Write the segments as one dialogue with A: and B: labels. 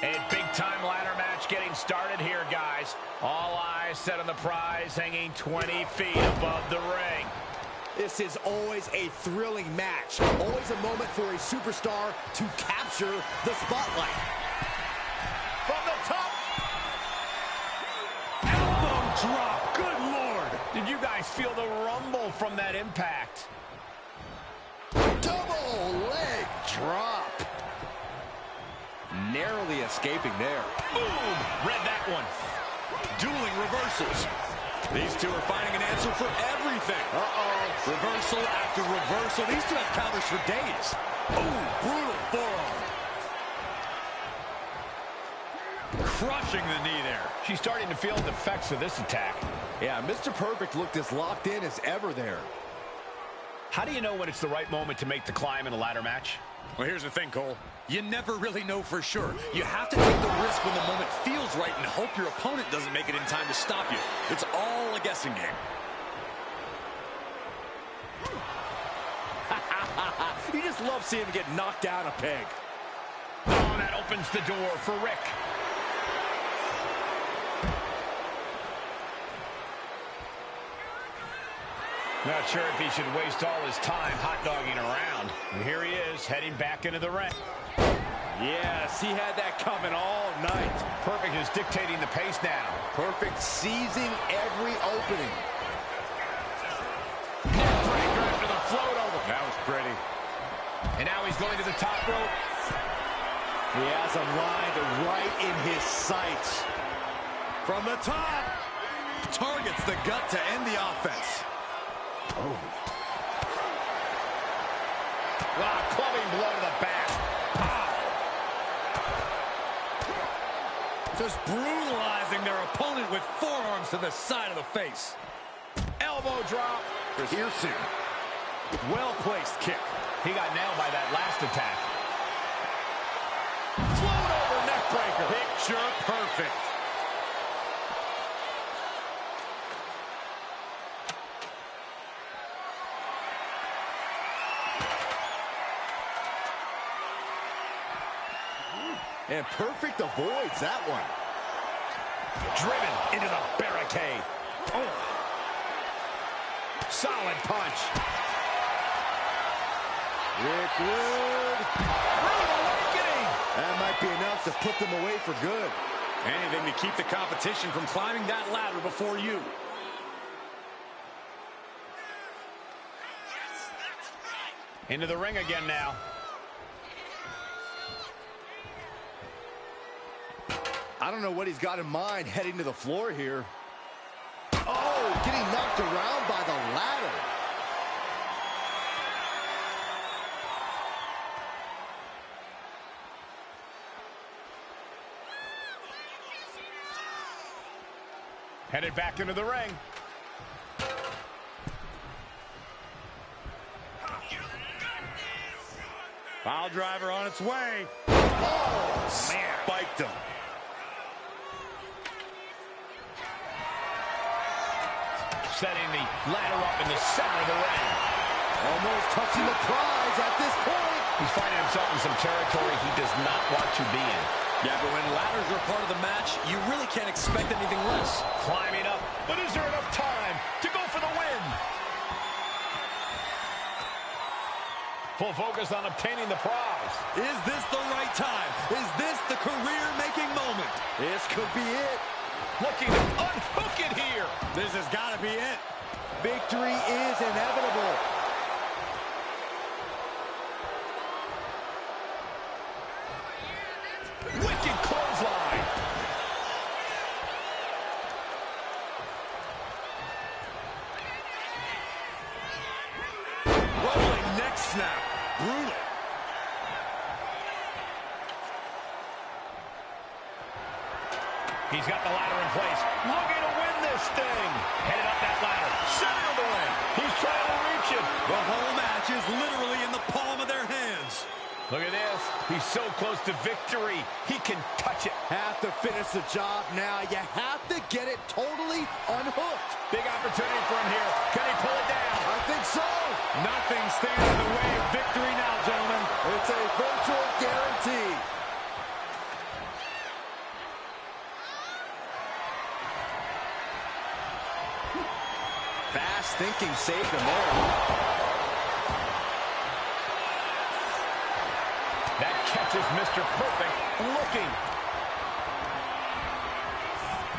A: A big-time ladder match getting started here, guys. All eyes set on the prize, hanging 20 feet above the ring.
B: This is always a thrilling match. Always a moment for a superstar to capture the spotlight.
A: From the top.
B: Elbow drop. Good Lord.
A: Did you guys feel the rumble from that impact?
B: Double leg drop. Narrowly escaping there.
A: Boom! Read that one.
C: Dueling reversals. These two are finding an answer for everything. Reversal after reversal. These two have counters for days. Oh, brutal forearm. Crushing the knee there.
A: She's starting to feel the effects of this attack.
B: Yeah, Mr. Perfect looked as locked in as ever there.
A: How do you know when it's the right moment to make the climb in a ladder match?
C: Well, here's the thing, Cole. You never really know for sure. You have to take the risk when the moment feels right and hope your opponent doesn't make it in time to stop you. It's all a guessing game.
B: You just love seeing him get knocked down a peg.
A: Oh, that opens the door for Rick. Not sure if he should waste all his time hot-dogging around. And here he is, heading back into the ring.
B: Yes, he had that coming all night.
A: Perfect is dictating the pace now.
B: Perfect seizing every opening.
A: Neckbreaker after the float over.
C: That was pretty.
A: And now he's going to the top rope.
B: He has him lined right in his sights.
C: From the top. Targets the gut to end the offense.
A: Oh. Wow, clubbing blow to the back. Pow.
C: Just brutalizing their opponent with forearms to the side of the face.
A: Elbow drop.
C: Piercing. Well-placed kick.
A: He got nailed by that last attack. Float over neckbreaker.
C: Picture perfect.
B: And Perfect avoids that one.
A: Driven into the barricade. Oh. Solid punch.
B: Rick Wood.
A: Rude awakening.
B: That might be enough to put them away for good.
C: Anything to keep the competition from climbing that ladder before you.
A: Into the ring again now.
B: I don't know what he's got in mind heading to the floor here. Oh, getting knocked around by the ladder.
A: Headed back into the ring.
C: Pile driver on its way.
B: Oh, man.
C: Spiked him.
A: Setting the ladder up in the center of the ring.
B: Almost touching the prize at this point.
A: He's finding himself in some territory he does not want to be in.
C: Yeah, but when ladders are part of the match, you really can't expect anything less.
A: Climbing up, but is there enough time to go for the win? Full focus on obtaining the prize.
C: Is this the right time? Is this the career-making moment?
B: This could be it.
A: Looking to unhook it here.
C: This has got to be it.
B: Victory is inevitable.
A: Wicked clothesline.
C: Rolling neck snap. Brutal.
A: He's got the ladder in place. Looking to win this thing. Headed up that ladder. Center of the ring. He's trying to reach it.
C: The whole match is literally in the palm of their hands.
A: Look at this. He's so close to victory. He can touch it.
B: Have to finish the job now. You have to get it totally unhooked.
A: Big opportunity for him here. Can he pull it down?
B: I think so.
C: Nothing stands in the way of victory now, gentlemen.
B: It's a virtual guarantee. Fast thinking saved him there.
A: That catches Mr. Perfect looking.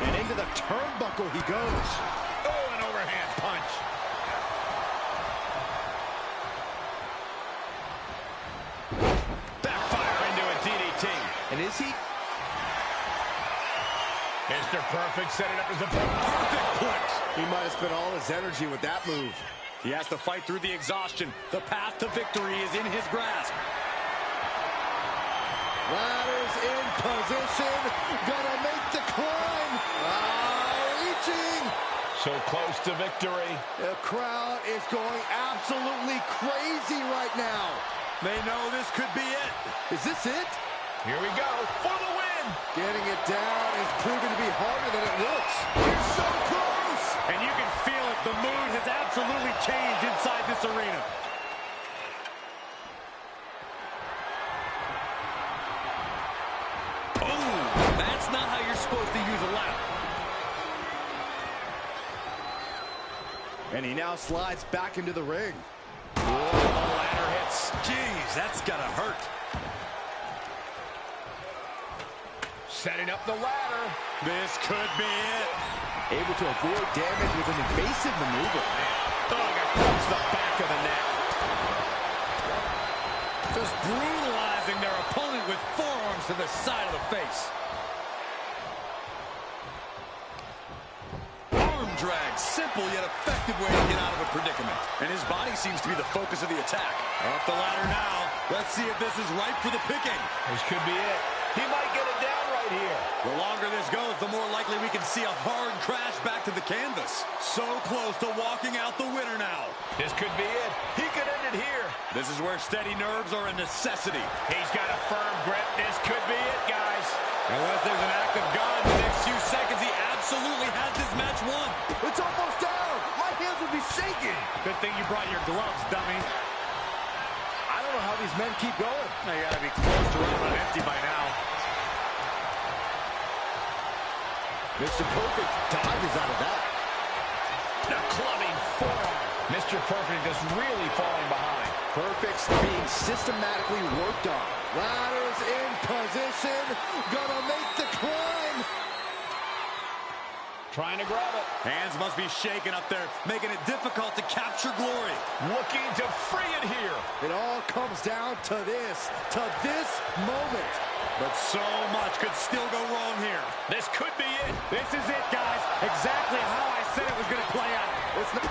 B: And into the turnbuckle he goes.
A: Oh, an overhand punch. Backfire into a DDT.
B: And is he?
A: Mr. Perfect set it up as a perfect punch.
B: He might have spent all his energy with that move.
C: He has to fight through the exhaustion. The path to victory is in his grasp.
B: Ladders in position. Gonna make the climb. Reaching.
A: So close to victory.
B: The crowd is going absolutely crazy right now.
C: They know this could be it.
B: Is this it?
A: Here we go for the win.
B: Getting it down is proving to be harder than it looks. You're so close.
C: And you can feel it. The mood has absolutely changed inside this arena. Oh, that's not how you're supposed to use a ladder.
B: And he now slides back into the ring.
C: Whoa, the ladder hits. Jeez, that's gotta hurt.
A: Setting up the ladder.
C: This could be it.
B: Able to avoid damage with an evasive maneuver.
A: Oh, across the back of the neck.
C: Just brutalizing their opponent with forearms to the side of the face. Arm drag, simple yet effective way to get out of a predicament. And his body seems to be the focus of the attack. Up the ladder now. Let's see if this is ripe for the picking.
A: This could be it. He might get it down right here.
C: The longer this goes, the more likely we can see a hard crash back to the canvas. So close to walking out the winner now.
A: This could be it. He could end it here.
C: This is where steady nerves are a necessity.
A: He's got a firm grip. This could be it, guys.
C: Unless there's an act of God in the next few seconds, he absolutely has this match won.
B: It's almost down. My hands would be shaking.
C: Good thing you brought your gloves, dummy.
B: I don't know how these men keep going.
C: They gotta be close to running on empty by now.
B: Mr. Perfect dodges out of that.
A: The clubbing forearm. Mr. Perfect is really falling behind.
B: Perfect's being systematically worked on. Ladders in position. Gonna make the climb.
A: Trying to grab it.
C: Hands must be shaking up there, making it difficult to capture glory.
A: Looking to free it here.
B: It all comes down to this moment.
C: But so much could still go wrong here.
A: This could be it.
C: This is it, guys. Exactly how I said it was going to play out.
B: It's not.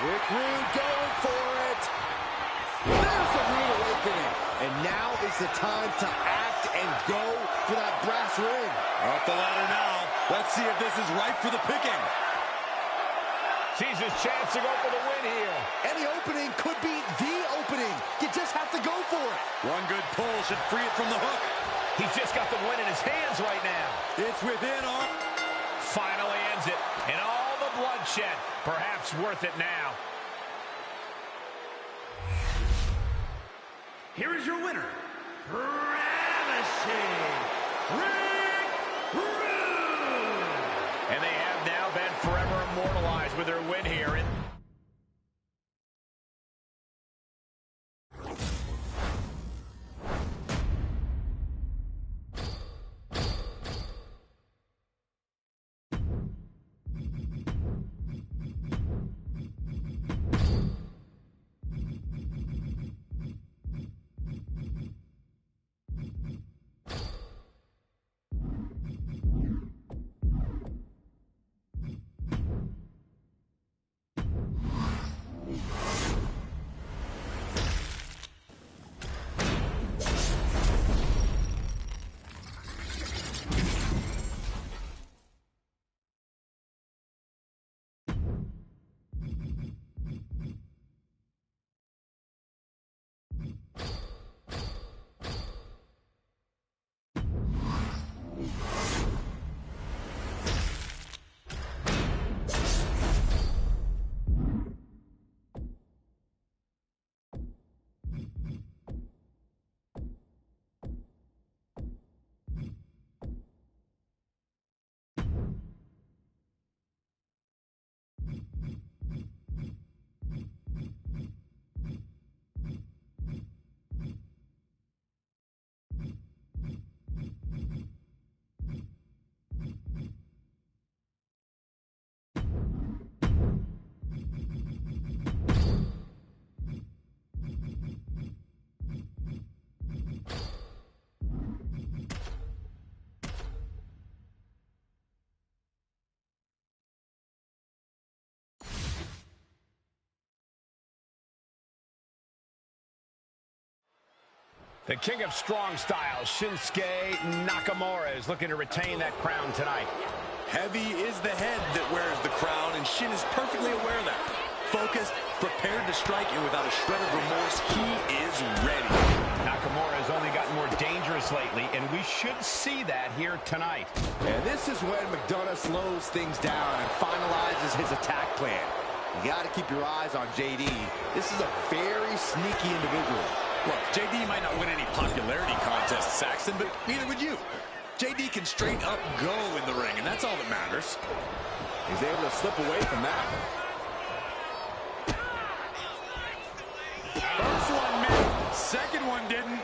B: Rick Rude going for it. There's a rude awakening. And now is the time to act and go for that brass ring.
C: Up the ladder now. Let's see if this is ripe for the picking.
A: Sees his chance to go for the win here.
B: Any opening could be the opening. You just have to go for it.
C: One good pull should free it from the hook.
A: He's just got the win in his hands right now.
C: It's within our...
A: Finally ends it. And all the bloodshed. Perhaps worth it now.
D: Here is your winner, Ravishing Rick Rude.
A: And they have now been forever immortalized with their win here. The king of strong style, Shinsuke Nakamura, is looking to retain that crown tonight.
C: Heavy is the head that wears the crown, and Shin is perfectly aware of that. Focused, prepared to strike, and without a shred of remorse, he is ready.
A: Nakamura has only gotten more dangerous lately, and we should see that here tonight.
B: And this is when McDonough slows things down and finalizes his attack plan. You got to keep your eyes on JD. This is a very sneaky individual.
C: Look, JD might not win any popularity contests, Saxton, but neither would you. JD can straight up go in the ring, and that's all that matters.
B: He's able to slip away from that.
C: First one missed, second one didn't.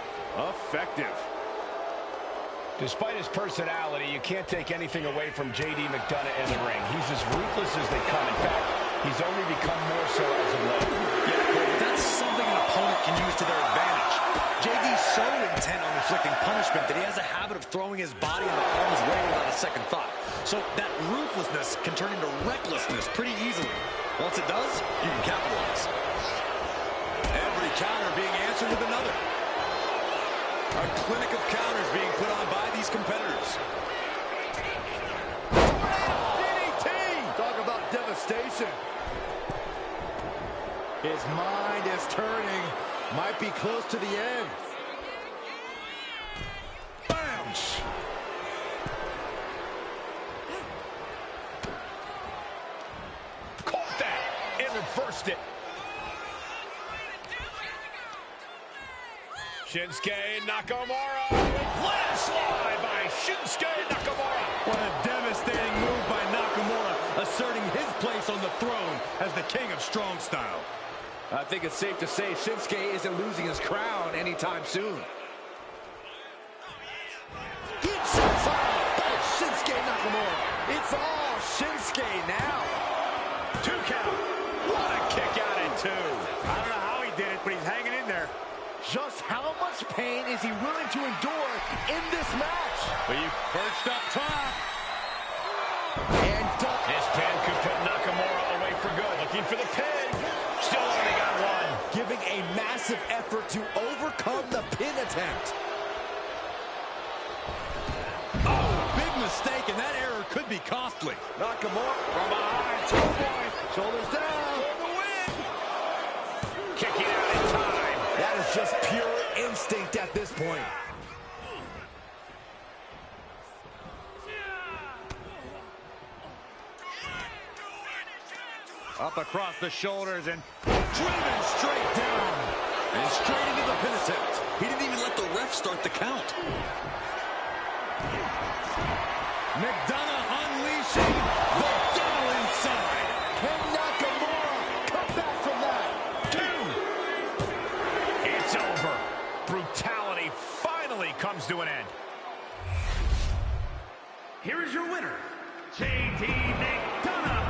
C: Effective.
A: Despite his personality, you can't take anything away from JD McDonough in the ring. He's as ruthless as they come. In fact, he's only become more so as of late.
C: Yeah, but that's something an opponent can use to their advantage. JD's so intent on inflicting punishment that he has a habit of throwing his body in the harm's way without a second thought. So that ruthlessness can turn into recklessness pretty easily. Once it does, you can capitalize. Every counter being answered with another. A clinic of counters being put on by these competitors.
B: DDT! Talk about devastation. His mind is turning. Might be close to the end.
C: Bounce!
A: Caught that and reversed it. Shinsuke Nakamura. Last slide by Shinsuke Nakamura.
C: What a devastating move by Nakamura, asserting his place on the throne as the king of strong style.
B: I think it's safe to say Shinsuke isn't losing his crown anytime soon. Good shot by Shinsuke Nakamura. It's all Shinsuke now.
A: 2 count. What a kick out at 2.
C: I don't know how he did it, but he's hanging in there.
B: Just how much pain is he willing to endure in this match?
C: We've perched up top.
B: And
A: this pin could put Nakamura away for good. Looking for the pin. Still only got one.
B: giving a massive effort to overcome the pin attempt.
C: Oh, big mistake, and that error could be costly.
B: Nakamura from behind. Shoulders down.
C: For the win.
A: Kicking out in time.
B: That is just pure instinct at this point.
C: Up across the shoulders and driven straight down. And straight into the pin attempt. He didn't even let the ref start the count. McDonough unleashing the devil inside.
B: Can Nakamura come back from that?
A: 2. It's over. Brutality finally comes to an end.
D: Here is your winner, J.D. McDonough.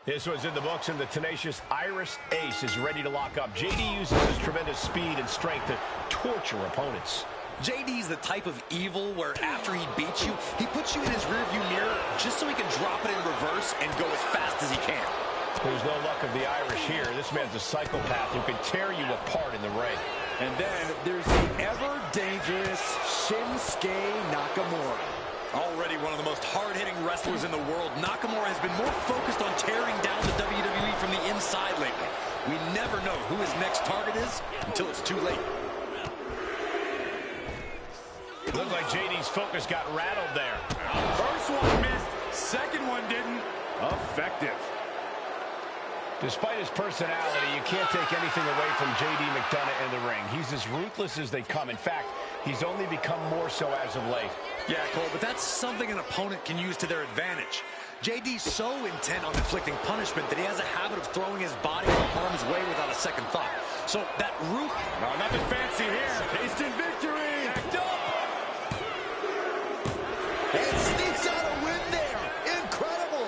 A: This was in the books, and the tenacious Irish Ace is ready to lock up. JD uses his tremendous speed and strength to torture opponents.
C: JD's the type of evil where after he beats you, he puts you in his rearview mirror just so he can drop it in reverse and go as fast as he can.
A: There's no luck of the Irish here. This man's a psychopath who can tear you apart in the ring.
B: And then there's the ever-dangerous Shinsuke Nakamura.
C: Already one of the most hard-hitting wrestlers in the world, Nakamura has been more focused on tearing down the WWE from the inside lately. We never know who his next target is until it's too late.
A: Looked like JD's focus got rattled there.
C: First one missed, second one didn't. Effective.
A: Despite his personality, you can't take anything away from JD McDonough in the ring. He's as ruthless as they come. In fact, he's only become more so as of late.
C: Yeah, Cole, but that's something an opponent can use to their advantage. JD's so intent on inflicting punishment that he has a habit of throwing his body in harm's way without a second thought. So that no, nothing fancy here.
B: Instant victory.
C: Backed up.
B: And sneaks out a win there. Incredible.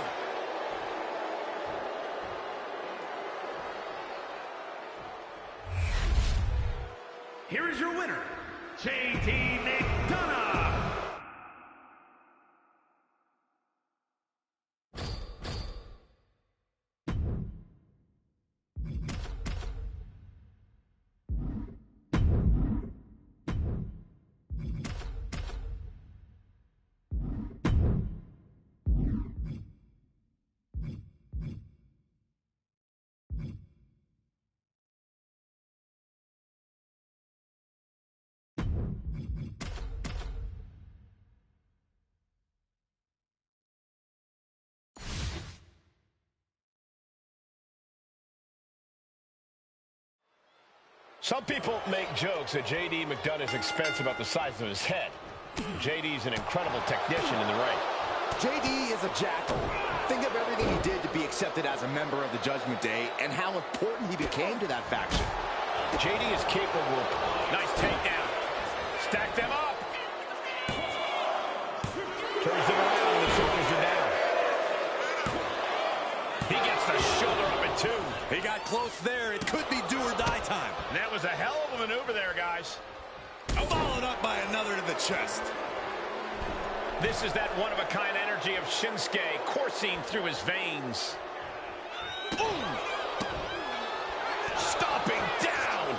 A: Some people make jokes at JD McDonough's expense about the size of his head. JD's an incredible technician in the ring.
B: JD is a jackal. Think of everything he did to be accepted as a member of the Judgment Day and how important he became to that faction.
A: JD is capable. Nice takedown. Stack them up. Turns them around and the shoulders are down. He gets the shoulder up at 2.
C: He got close there. It could be do or die time.
A: And that was a hell of a maneuver there, guys.
C: Followed up by another to the chest.
A: This is that one-of-a-kind energy of Shinsuke coursing through his veins. Boom! Stomping down!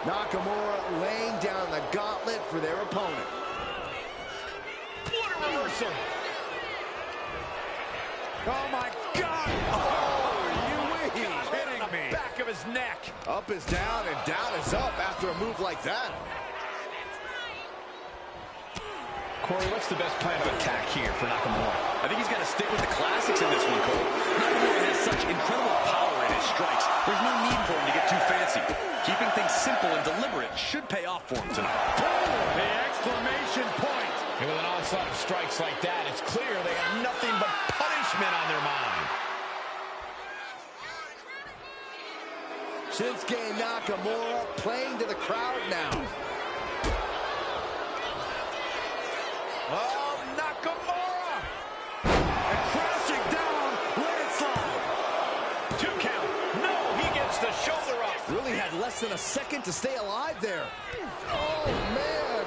B: Nakamura laying down the gauntlet for their opponent.
A: What a reversal!
B: Oh my God! Oh, you kidding
A: me? Back of his neck.
B: Up is down and down is up after a move like that.
A: Corey, what's the best plan of attack here for Nakamura?
C: I think he's got to stick with the classics in this one, Cole. Nakamura has such incredible power in his strikes. There's no need for him to get too fancy. Keeping things simple and deliberate should pay off for him tonight.
A: The exclamation point. And with an onslaught of strikes like that, it's clear they have nothing but punishment on their mind.
B: Shinsuke Nakamura playing to the crowd now.
A: Oh, Nakamura! And crashing down, landslide. 2 count. No, he gets the shoulder up.
B: Really had less than a second to stay alive there. Oh, man.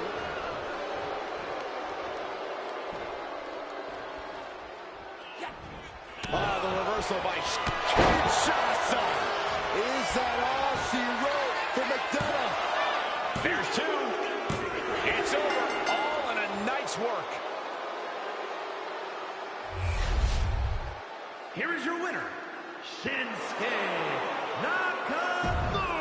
A: The reversal by Kinshasa.
B: Is that all she wrote for McDonough?
A: There's 2. It's over. All in a nice work.
D: Here is your winner, Shinsuke Nakamura.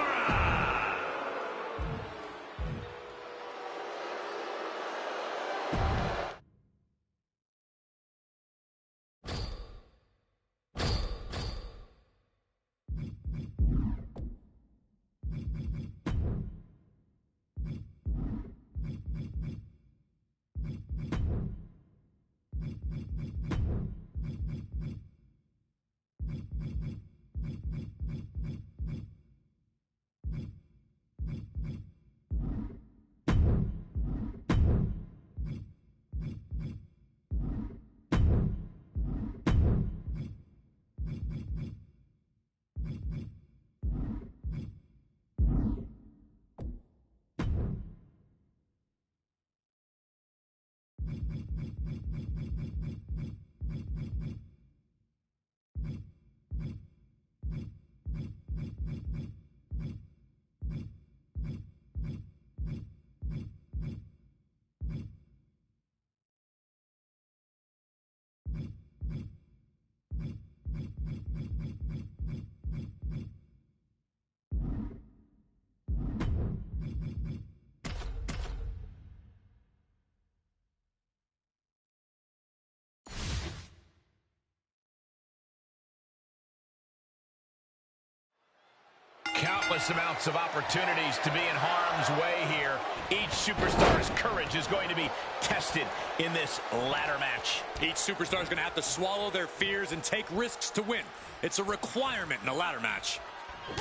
A: Countless amounts of opportunities to be in harm's way here. Each superstar's courage is going to be tested in this ladder match.
C: Each superstar is going to have to swallow their fears and take risks to win. It's a requirement in a ladder match.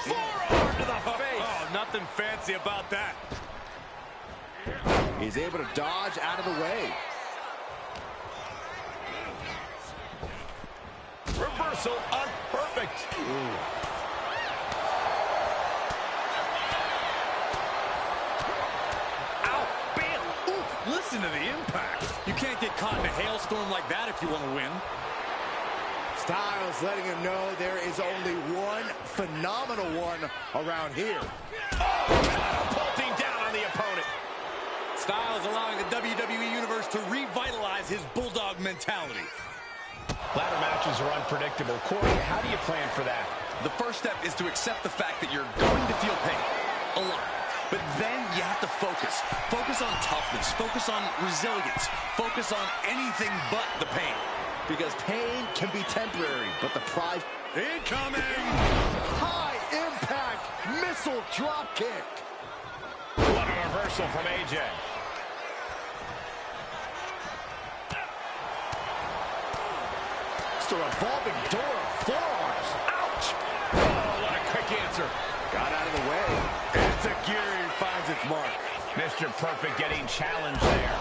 A: Forearm to the face.
C: Oh, nothing fancy about that.
B: He's able to dodge out of the way.
A: Reversal unperfect.
C: Listen to the impact. You can't get caught in a hailstorm like that if you want to win.
B: Styles letting him know there is only one phenomenal one around here.
A: Catapulting down on the opponent.
C: Styles allowing the WWE Universe to revitalize his bulldog mentality.
A: Ladder matches are unpredictable. Corey, how do you plan for that?
C: The first step is to accept the fact that you're going to feel pain. A lot. But then you have to focus. Focus on toughness. Focus on resilience. Focus on anything but the pain.
B: Because pain can be temporary, but the prize...
C: Incoming!
B: High impact missile drop kick.
A: What a reversal from AJ.
B: It's a revolving door of forearms. Ouch!
A: Oh, what a quick answer.
B: Got out of the way. It's a gear finds its mark.
A: Mr. Perfect getting challenged there.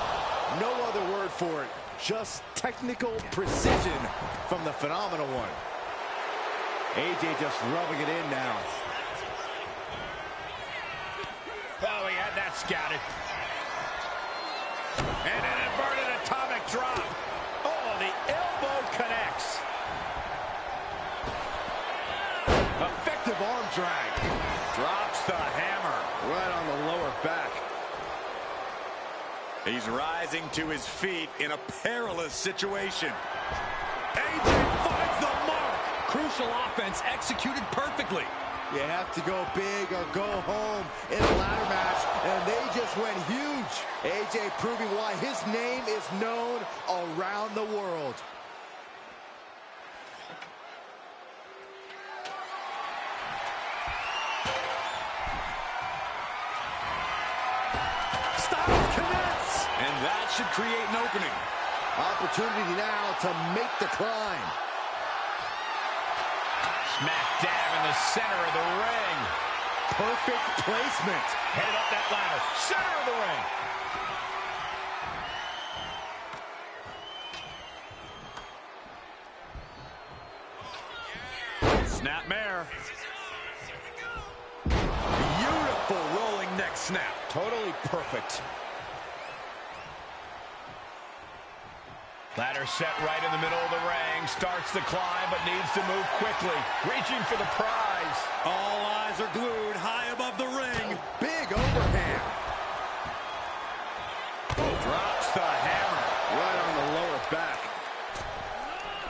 B: No other word for it. Just technical precision from the Phenomenal One. AJ just rubbing it in now.
A: Oh, he had that scouted. And an inverted atomic drop. Oh, the elbow connects.
B: Effective arm drag.
C: Drops the hammer.
B: Right on the lower back.
C: He's rising to his feet in a perilous situation. AJ finds the mark. Crucial offense executed perfectly.
B: You have to go big or go home in a ladder match, and they just went huge. AJ proving why his name is known around the world. Styles connects.
C: And that should create an opening.
B: Opportunity now to make the climb.
A: Smack dab in the center of the ring.
B: Perfect placement.
A: Headed up that ladder. Center of the ring.
C: Snapmare. Beautiful rolling neck snap.
B: Totally perfect.
A: Ladder set right in the middle of the ring. Starts the climb, but needs to move quickly. Reaching for the prize.
C: All eyes are glued high above the ring.
B: Big overhand.
C: Drops the hammer.
B: Right on the lower back.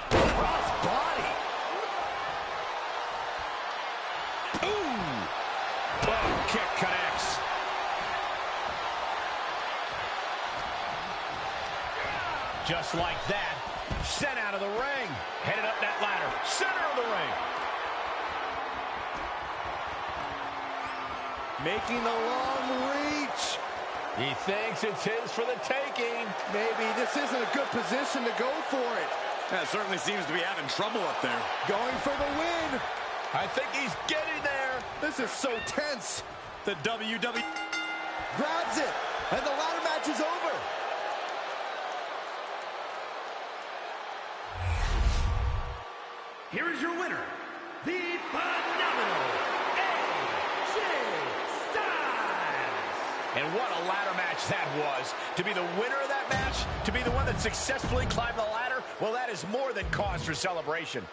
B: Cross body.
A: Ooh. Oh, kick connects. Just like that, sent out of the ring. Headed up that ladder, center of the ring.
B: Making the long reach.
A: He thinks it's his for the taking.
B: Maybe this isn't a good position to go for it.
C: That certainly seems to be having trouble up there.
B: Going for the win.
A: I think he's getting there.
B: This is so tense.
C: The WWE
B: Grabs it, and the ladder match is over.
D: Here is your winner, the phenomenal AJ Styles.
A: And what a ladder match that was. To be the winner of that match, to be the one that successfully climbed the ladder, well, that is more than cause for celebration.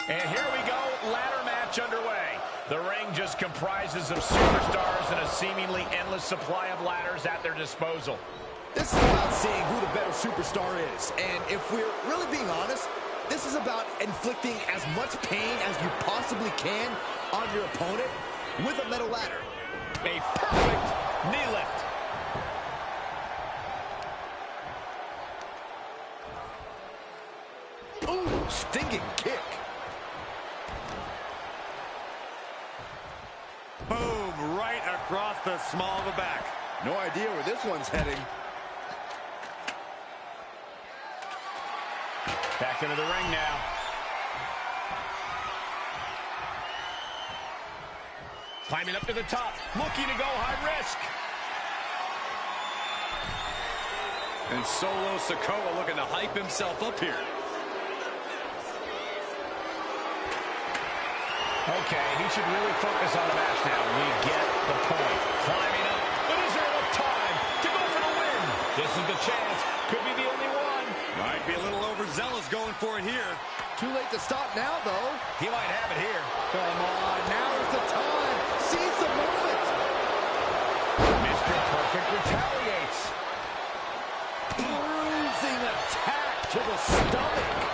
A: And here we go, ladder match underway. The ring just comprises of superstars and a seemingly endless supply of ladders at their disposal.
B: This is about seeing who the better superstar is. And if we're really being honest, this is about inflicting as much pain as you possibly can on your opponent with a metal ladder.
A: A perfect knee lift.
B: Ooh, stinging kick.
C: Boom, right across the small of the back.
B: No idea where this one's heading.
A: Back into the ring now. Climbing up to the top, looking to go high risk.
C: And Solo Sikoa looking to hype himself up here.
A: Okay, he should really focus on the match now. We get the point. Climbing up, but is there enough time to go for the win? This is the chance. Could be the only one.
C: Might be a little overzealous going for it here.
B: Too late to stop now, though.
A: He might have it here.
B: Come on, now is the time. Seize the moment.
A: Mr. Perfect retaliates.
B: Bruising attack to the stomach.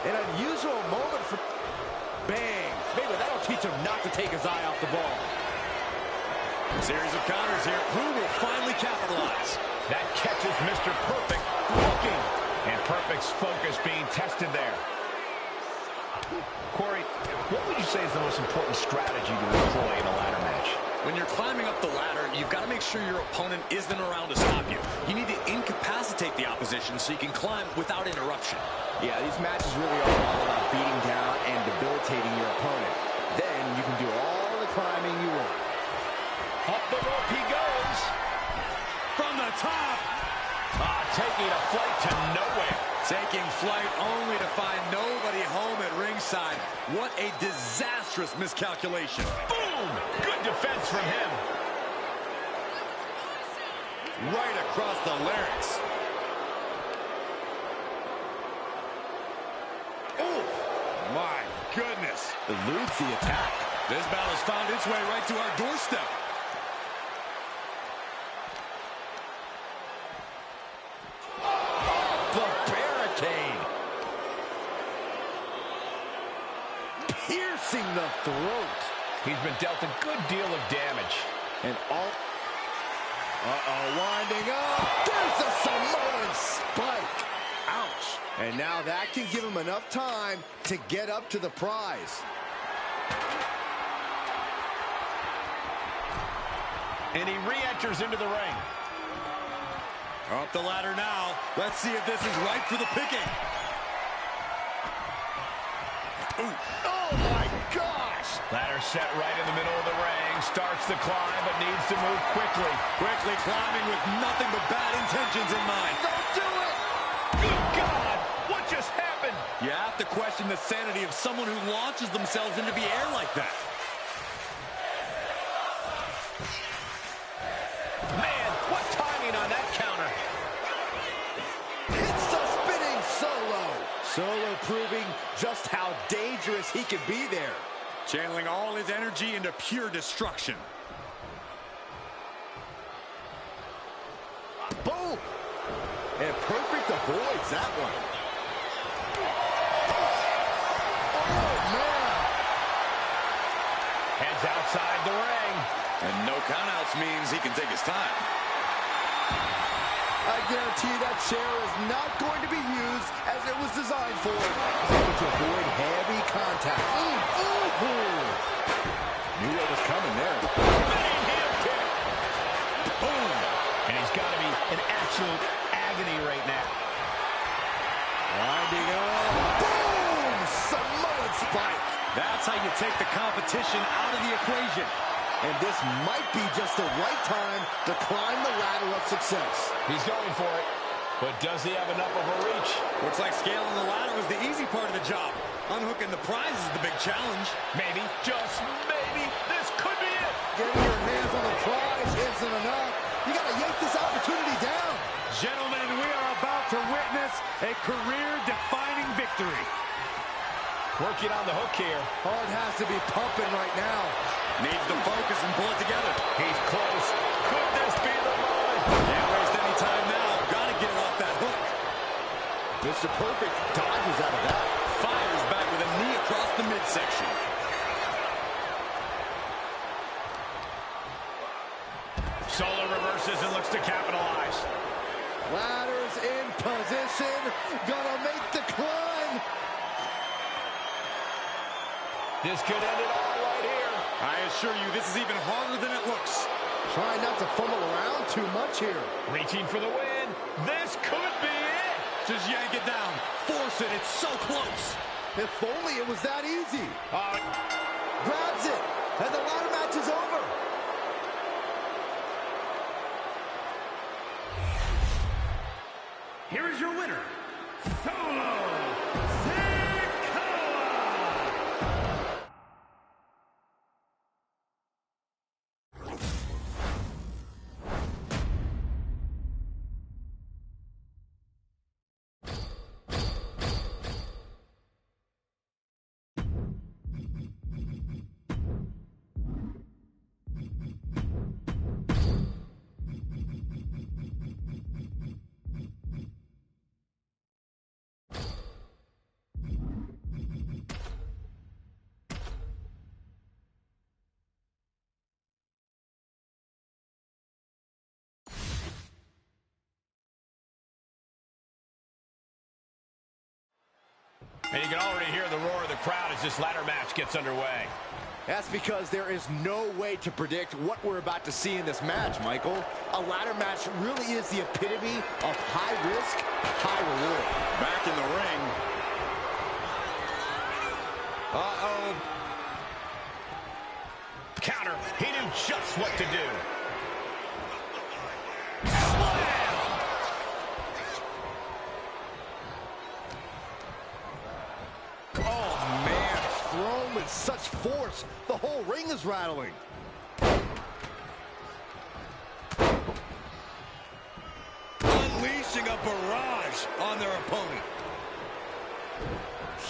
B: An unusual moment for... Bang! Maybe that'll teach him not to take his eye off the ball.
C: Series of counters here. Who will finally capitalize?
A: That catches Mr. Perfect looking. And Perfect's focus being tested there. Corey, what would you say is the most important strategy to employ in a ladder match?
C: When you're climbing up the ladder, you've got to make sure your opponent isn't around to stop you. You need to incapacitate the opposition so you can climb without interruption.
B: Yeah, these matches really are all about beating down and debilitating your opponent. Then you can do all the climbing you want.
A: Up the rope he goes.
C: From the top.
A: Taking a flight to nowhere.
C: Taking flight only to find nobody home at ringside. What a disastrous miscalculation.
A: Boom! Good defense from him.
C: Right across the larynx.
B: Oh,
C: My goodness.
B: eludes the attack.
C: This battle's found its way right to our doorstep.
B: The barricade. Piercing the throat.
A: He's been dealt a good deal of damage.
B: And all... winding up. There's the Samoan spike. Ouch. And now that can give him enough time to get up to the prize.
A: And he re-enters into the ring.
C: Up the ladder now. Let's see if this is right for the picking.
B: Ooh. Oh, my gosh.
A: Ladder set right in the middle of the ring. Starts the climb, but needs to move quickly.
C: Quickly climbing with nothing but bad intentions in mind.
B: Don't do it.
A: Good God! What just happened?
C: You have to question the sanity of someone who launches themselves into the air like that.
A: Man, what timing on that counter.
B: It's the spinning Solo. Solo proving just how dangerous he can be there.
C: Channeling all his energy into pure destruction.
B: Boom. And Perfect avoids that one. Oh, man.
A: Heads outside the ring.
C: And no countouts means he can take his time.
B: guarantee that chair is not going to be used as it was designed for. He's able to avoid heavy contact. Knew what was coming there.
A: Spinning heel kick. Boom. And he's got to be in absolute agony right now.
B: Winding up. Boom! Samoan spike.
C: That's how you take the competition out of the equation.
B: And this might be just the right time to climb the ladder of success.
A: He's going for it, but does he have enough of a reach?
C: Looks like scaling the ladder was the easy part of the job. Unhooking the prize is the big challenge.
A: Maybe, just maybe, this could be it.
B: Getting your hands on the prize isn't enough. You got to yank this opportunity down.
C: Gentlemen, we are about to witness a career-defining victory.
A: Working on the hook here.
B: Heart has to be pumping right now.
C: Needs to focus and pull it together.
A: He's close. Could this be the moment?
C: Can't waste any time now. Got to get it off that hook.
B: Mr. Perfect dodges out of that.
C: Fires back with a knee across the midsection.
A: Solo reverses and looks to capitalize.
B: Ladder's in position. Gonna make the climb.
A: This could end it all right here.
C: I assure you, this is even harder than it looks.
B: Trying not to fumble around too much here.
A: Reaching for the win. This could be it.
C: Just yank it down. Force it. It's so close.
B: If only it was that easy. Grabs it. And the ladder match is over.
D: Here is your winner, Solo.
A: And you can already hear the roar of the crowd as this ladder match gets underway.
B: That's because there is no way to predict what we're about to see in this match, Michael. A ladder match really is the epitome of high risk, high reward.
C: Back in the ring.
A: Uh-oh. Counter. He knew just what to do.
B: With such force, the whole ring is rattling.
C: Unleashing a barrage on their opponent.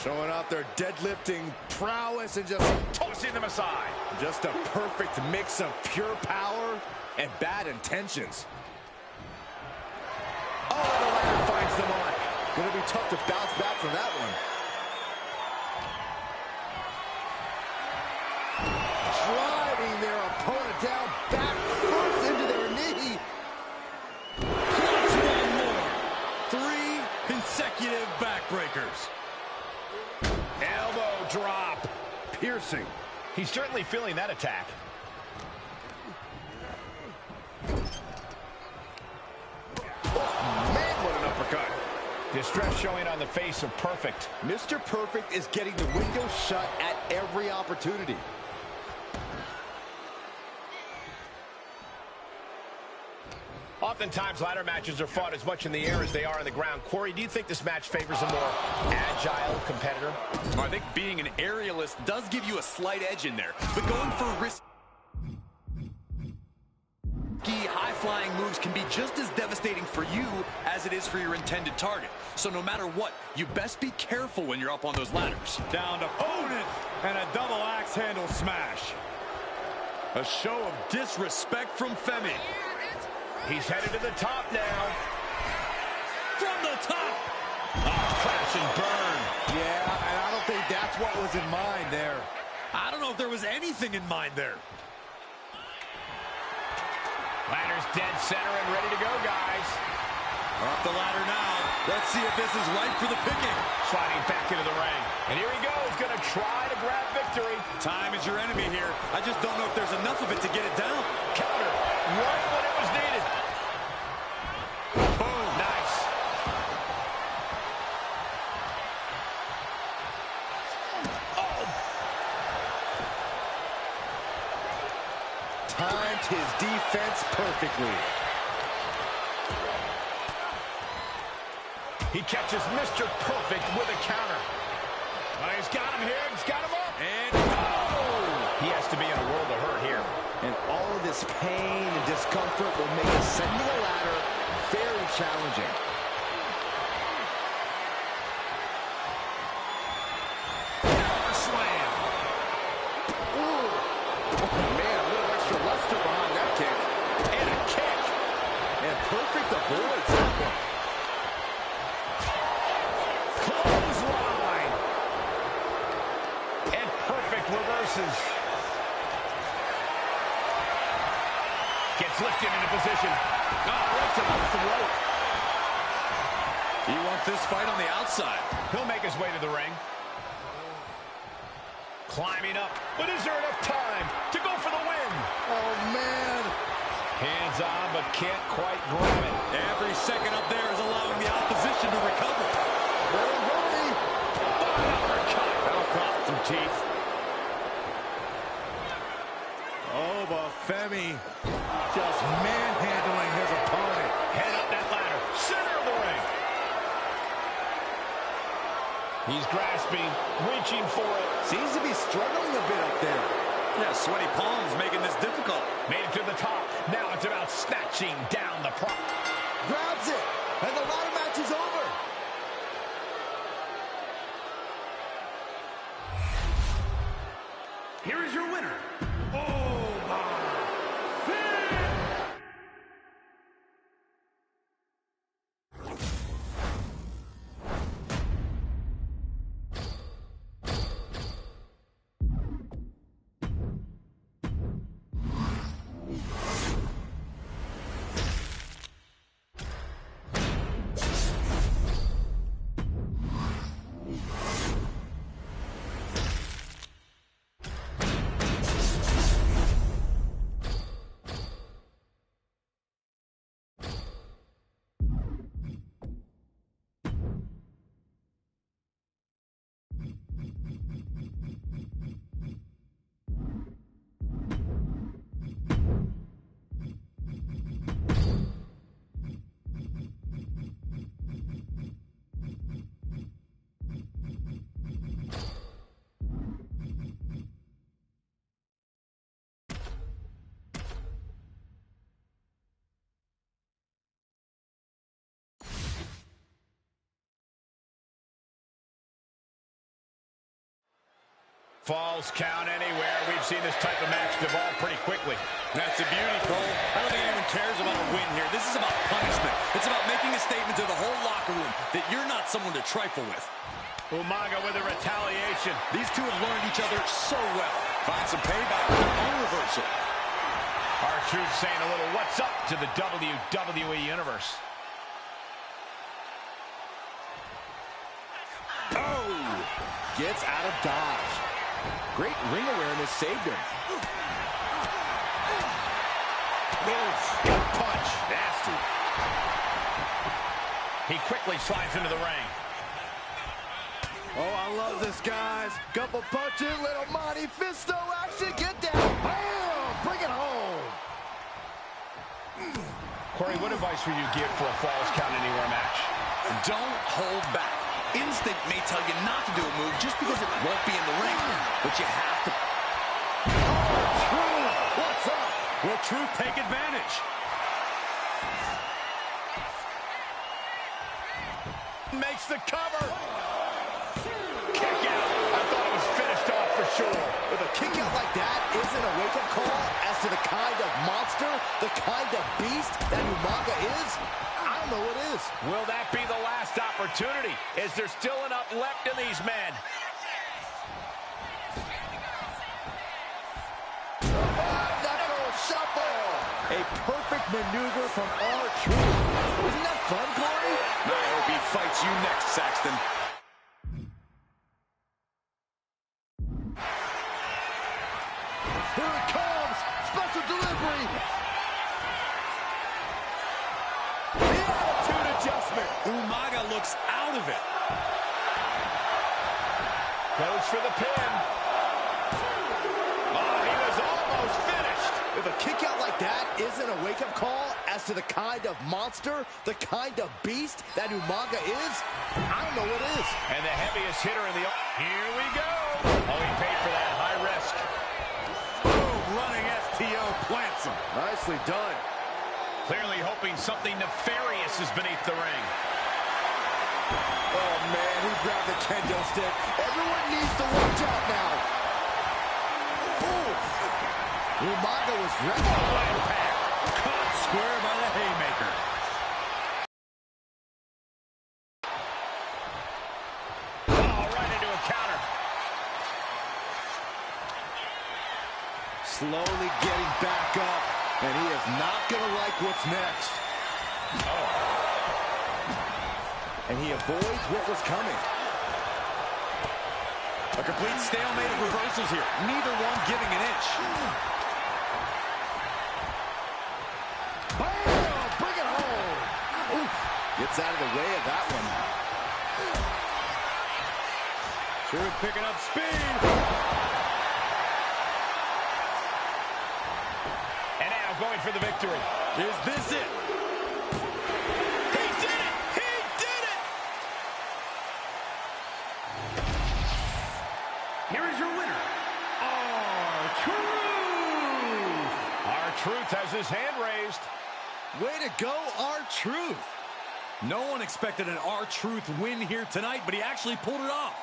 B: Showing off their deadlifting prowess and just
A: tossing them aside.
B: Just a perfect mix of pure power and bad intentions. Oh, the ladder finds them on. Gonna be tough to bounce back from that one. Driving their opponent down back first into their knee.
C: Plus one more. 3 consecutive backbreakers.
A: Elbow drop.
B: Piercing.
A: He's certainly feeling that attack.
B: Oh, man, what an uppercut.
A: Distress showing on the face of Perfect.
B: Mr. Perfect is getting the window shut at every opportunity.
A: Oftentimes, ladder matches are fought as much in the air as they are on the ground. Corey, do you think this match favors a more agile competitor?
C: I think being an aerialist does give you a slight edge in there, but going for risky, high-flying moves can be just as devastating for you as it is for your intended target. So no matter what, you best be careful when you're up on those ladders. Down to opponent and a double axe handle smash. A show of disrespect from Femi.
A: He's headed to the top now.
C: From the top.
A: Oh, crash and burn.
B: Yeah, and I don't think that's what was in mind there.
C: I don't know if there was anything in mind there.
A: Ladder's dead center and ready to go, guys.
C: Up the ladder now. Let's see if this is right for the picking.
A: Sliding back into the ring. And here he goes, going to try to grab victory.
C: Time is your enemy here. I just don't know if there's enough of it to get it down.
A: Counter, right when it was needed. Boom, nice. Oh.
B: Timed his defense perfectly.
A: He catches Mr. Perfect with a counter. He's got him here. He's got him up.
C: And oh!
A: He has to be in a world of hurt here.
B: And all of this pain and discomfort will make ascending a ladder very challenging.
A: Power slam.
B: Ooh. Oh, man, a little extra luster behind that kick.
A: And a kick.
B: And Perfect avoids that one.
A: Clothesline. And Perfect reverses. Gets lifted into position. Oh, right to the throat.
C: He wants this fight on the outside.
A: He'll make his way to the ring. Climbing up. But is there enough time to go for the win?
B: Oh, man.
A: Hands on, but can't quite grab it.
C: Every second up there is allowing the opposition to recover.
B: Better hurry.
A: Uppercut. That'll cost some teeth.
B: Oh, but Femi just manhandling his opponent.
A: Head up that ladder. Center of the ring. He's grasping, reaching for it.
B: Seems to be struggling a bit up there.
C: Yeah, sweaty palms making this difficult.
A: Made it to the top. Now it's about snatching down the prop.
B: Grabs it, and the ladder match is over.
D: Here is your winner, Omar.
A: Falls count anywhere. We've seen this type of match devolve pretty quickly.
C: That's a beauty, Cole. I don't think anyone cares about a win here. This is about punishment. It's about making a statement to the whole locker room that you're not someone to trifle with.
A: Umaga with a retaliation.
C: These two have learned each other so well. Find some payback with their own reversal.
A: R-Truth saying a little what's up to the WWE Universe.
B: Oh! Gets out of dodge. Great ring awareness saved him.
A: Gut punch. Nasty. He quickly slides into the ring.
B: Oh, I love this, guys. Couple punches, little Monty Fisto action. Get down. Bam! Bring it home.
A: Corey, what advice would you give for a Falls Count Anywhere match?
C: Don't hold back. Instinct may tell you not to do a move just because it won't be in the ring, but you have to.
B: Truth, what's up?
C: Will Truth take advantage?
A: Makes the cover. Kick out. I thought it was finished off for sure.
B: If a kick out like that isn't a wake-up call as to the kind of monster, the kind of beast that Umaga is, I don't know what is.
A: Will that be the last opportunity? Is there still enough left in these men?
B: Knuckle shuffle. A perfect maneuver from R-Truth. Isn't that fun, Corey?
C: I hope he fights you next, Saxton.
B: Here it comes! Special delivery! The attitude adjustment!
C: Umaga looks out of it.
A: Goes for the pin. Oh, he was almost finished.
B: If a kick out like that isn't a wake-up call as to the kind of monster, the kind of beast that Umaga is, I don't know what is.
A: And the heaviest hitter in the... Here we go. Oh, he paid for that. High risk.
C: Boom, running STO plants him.
B: Nicely done.
A: Clearly hoping something nefarious is beneath the ring.
B: Oh, man, he grabbed the kendo stick. Everyone needs to watch out now. Oof. Umaga was ready.
A: Oh, impact.
C: Caught square by the haymaker.
A: Oh, right into a counter.
B: Slowly getting back up, and he is not going to like what's next.
A: Oh.
B: And he avoids what was coming.
C: A complete stalemate of reversals here. Neither one giving an inch.
B: Bam! Bring it home! Oof. Gets out of the way of that one.
C: Truth picking up speed.
A: And now going for the victory.
C: Is this it?
A: He did it! He did it!
D: Here is your winner, R-Truth.
A: R-Truth has his hand raised.
B: Way to go, R-Truth.
C: No one expected an R-Truth win here tonight, but he actually pulled it off.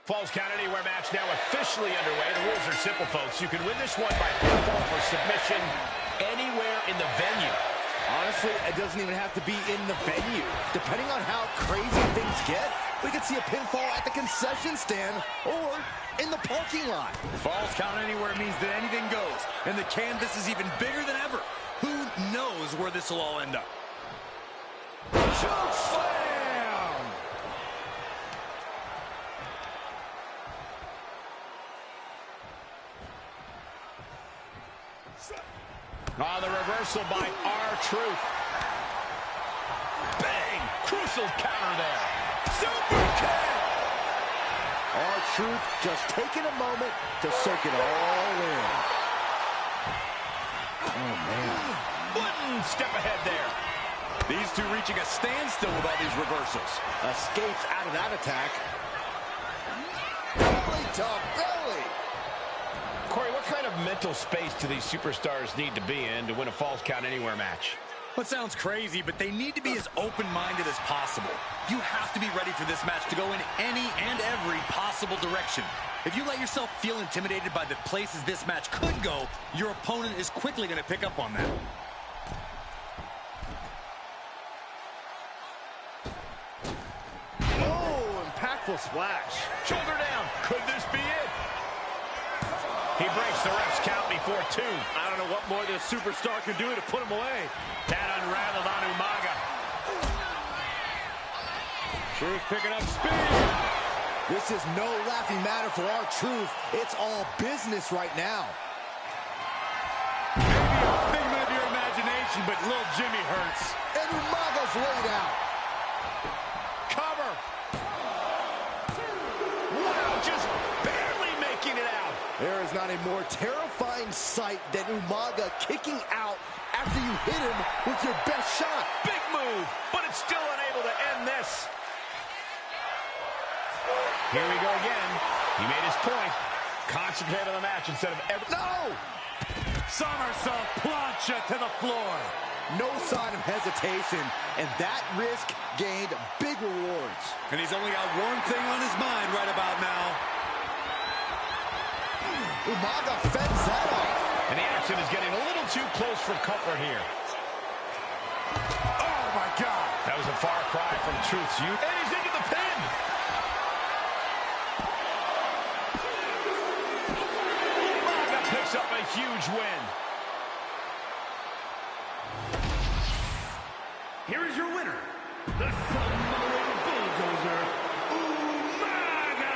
A: Falls Count Anywhere match now officially underway. The rules are simple, folks. You can win this one by pinfall or submission anywhere in the venue.
B: Honestly, it doesn't even have to be in the venue. Depending on how crazy things get, we could see a pinfall at the concession stand or in the parking lot.
C: Falls Count Anywhere means that anything goes, and the canvas is even bigger than ever. Who knows where this will all end up?
B: Choke slam!
A: Oh, the reversal by R-Truth. Bang! Crucial counter there. Super kick!
B: R-Truth just taking a moment to soak it all in. Oh, man.
A: One step ahead there.
C: These two reaching a standstill with all these reversals.
B: Escapes out of that attack. Belly to belly.
A: Corey, what kind of mental space do these superstars need to be in to win a Falls Count Anywhere match?
C: That sounds crazy, but they need to be as open-minded as possible. You have to be ready for this match to go in any and every possible direction. If you let yourself feel intimidated by the places this match could go, your opponent is quickly going to pick up on that.
B: Oh, impactful splash.
A: Shoulder down. Could this be it? He breaks the ref's count before two.
B: I don't know what more this superstar can do to put him away.
A: That unraveled on Umaga.
C: Truth picking up speed.
B: This is no laughing matter for R-Truth. It's all business right now.
C: Maybe a figment of your imagination, but little Jimmy hurts.
B: And Umaga's laid out.
A: Cover.
B: What a There is not a more terrifying sight than Umaga kicking out after you hit him with your best shot.
A: Big move, but it's still unable to end this. Here we go again. He made his point. Concentrate on the match instead of ever...
B: No!
C: Somersault plancha to the floor.
B: No sign of hesitation, and that risk gained big rewards.
C: And he's only got one thing on his mind right about now.
B: Umaga fends that off.
A: And the action is getting a little too close for comfort here.
C: Oh, my God.
A: That was a far cry from Truth's youth. And he's into the pin. Umaga picks up a huge win.
D: Here is your winner, the Samoan Bulldozer, Umaga!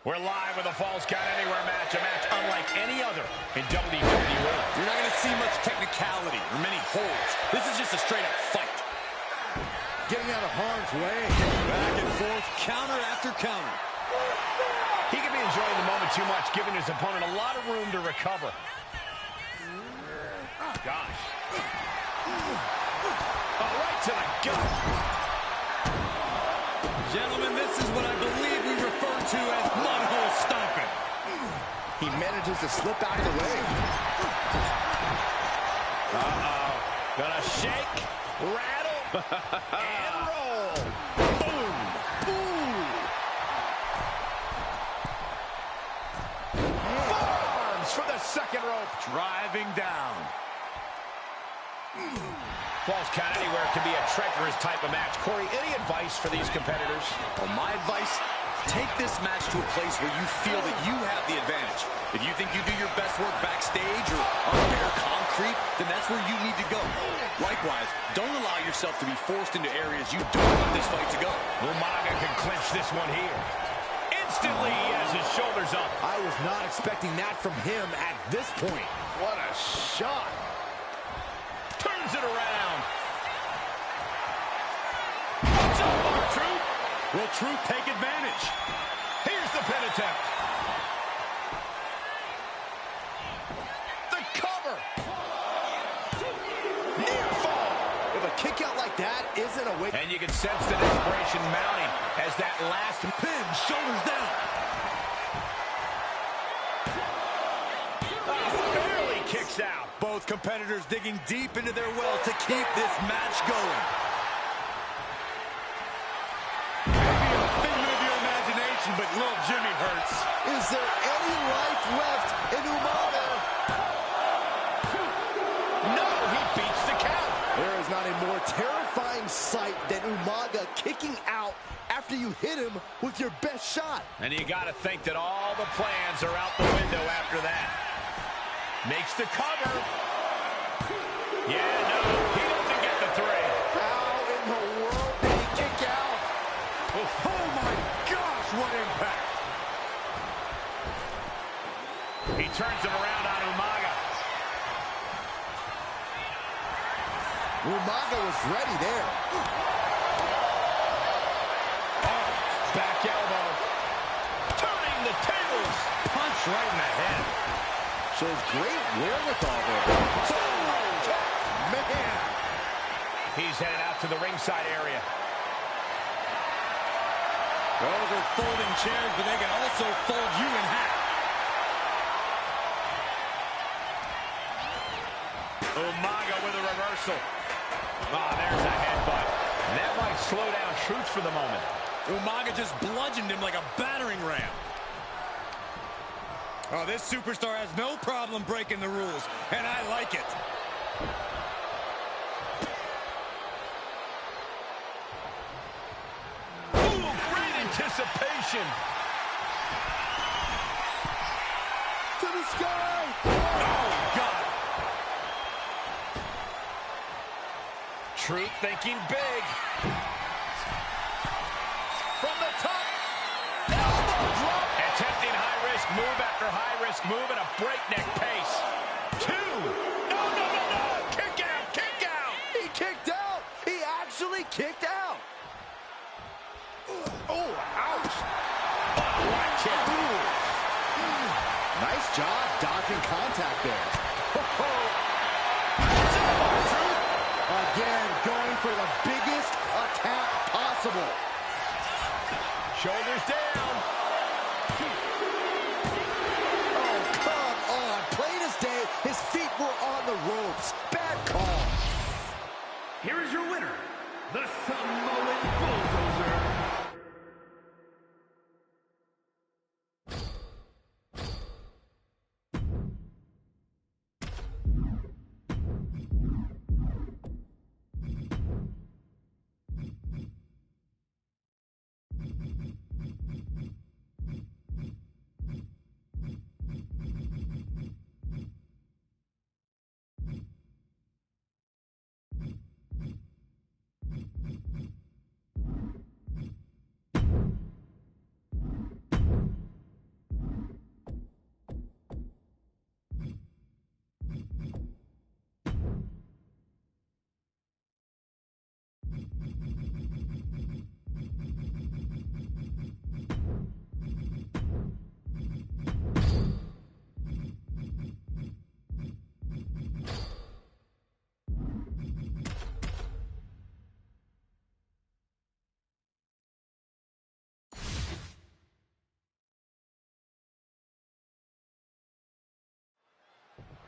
A: We're live with a Falls Count Anywhere match, a match unlike any other in WWE.
C: You're not going to see much technicality or many holds. This is just a straight-up fight.
B: Getting out of harm's way.
C: Back and forth, counter after counter.
A: He could be enjoying the moment too much, giving his opponent a lot of room to recover. Oh, gosh. Oh, right to the gut.
C: Gentlemen, this is what I believe we refer to as mud-hole stomping.
B: He manages to slip out of the way.
A: Uh-oh. Gonna shake, rattle, and roll. Boom. Boom. Forearms for the second rope.
C: Driving down.
A: Falls Count Anywhere can be a treacherous type of match. Corey, any advice for these competitors?
C: Well, my advice, take this match to a place where you feel that you have the advantage. If you think you do your best work backstage or on bare concrete, then that's where you need to go. Likewise, don't allow yourself to be forced into areas you don't want this fight to go.
A: Umaga can clinch this one here. Instantly, he has his shoulders up.
B: I was not expecting that from him at this point.
A: What a shot. Turns it around. Jump on Truth.
C: Will Truth take advantage?
A: Here's the pin attempt. The cover. Near fall.
B: If a kick out like that isn't a way...
A: And you can sense the desperation mounting as that last
C: Pin, shoulders down.
A: barely kicks out.
C: Both competitors digging deep into their well to keep this match going. Maybe a figment of your imagination, but little Jimmy hurts.
B: Is there any life left in Umaga?
A: No, he beats the count.
B: There is not a more terrifying sight than Umaga kicking out after you hit him with your best shot.
A: And you got to think that all the plans are out the window after that. Makes the cover. Yeah, no, he doesn't get the three.
B: How in the world did he kick out?
C: Oh my gosh, what impact!
A: He turns him around on Umaga.
B: Umaga was ready there.
A: Oh, back elbow. Turning the tables.
C: Punch right in the head.
B: Shows great wherewithal there.
A: Man. He's headed out to the ringside area.
C: Those are folding chairs, but they can also fold you in half.
A: Umaga with a reversal. Ah, there's a headbutt. That might slow down Truth for the moment.
C: Umaga just bludgeoned him like a battering ram. Oh, this superstar has no problem breaking the rules, and I like it.
A: submission.
B: To the sky.
C: Oh, God.
A: Truth thinking big. From the top. Elbow drop. Attempting high-risk move after high-risk move at a breakneck pace. 2. No. Kick out, kick out.
B: He kicked out. He actually kicked out.
A: Oh, ouch. Right kick.
B: Nice job dodging contact there. Again, going for the biggest attack possible.
A: Shoulders down.
B: Oh, come on. Plain as day, his feet were on the ropes. Bad call.
D: Here is your winner, the Samoan Bulldozer.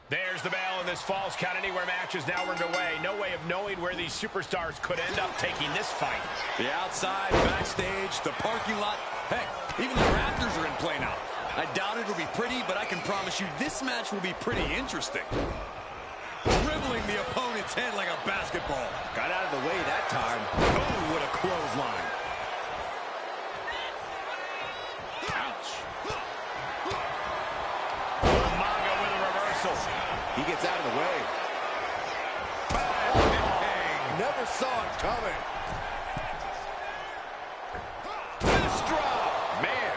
A: There's the bell, and this Falls Count Anywhere match is now underway. No way of knowing where these superstars could end up taking this fight.
C: The outside, backstage, the parking lot. Heck, even the rafters are in play now. I doubt it'll be pretty, but I can promise you this match will be pretty interesting. Dribbling the opponent's head like a basketball.
B: Got out of the way that time.
C: Oh, what a clothesline. Ouch.
A: Umaga with a reversal.
B: He gets out of the way. Never saw it coming.
A: Fist drop.
C: Man.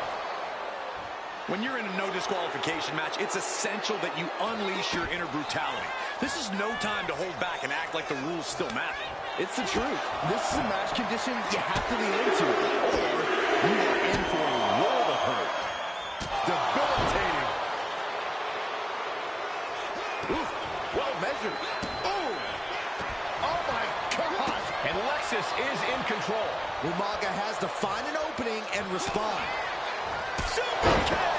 C: When you're in a no disqualification match, it's essential that you unleash your inner brutality. This is no time to hold back and act like the rules still matter.
B: It's the truth. This is a match condition you have to lean into, or you are in for a world of hurt. Debilitating. Ooh, well measured. Oh, oh my gosh.
A: And Lexus is in control.
B: Umaga has to find an opening and respond.
A: Super kick.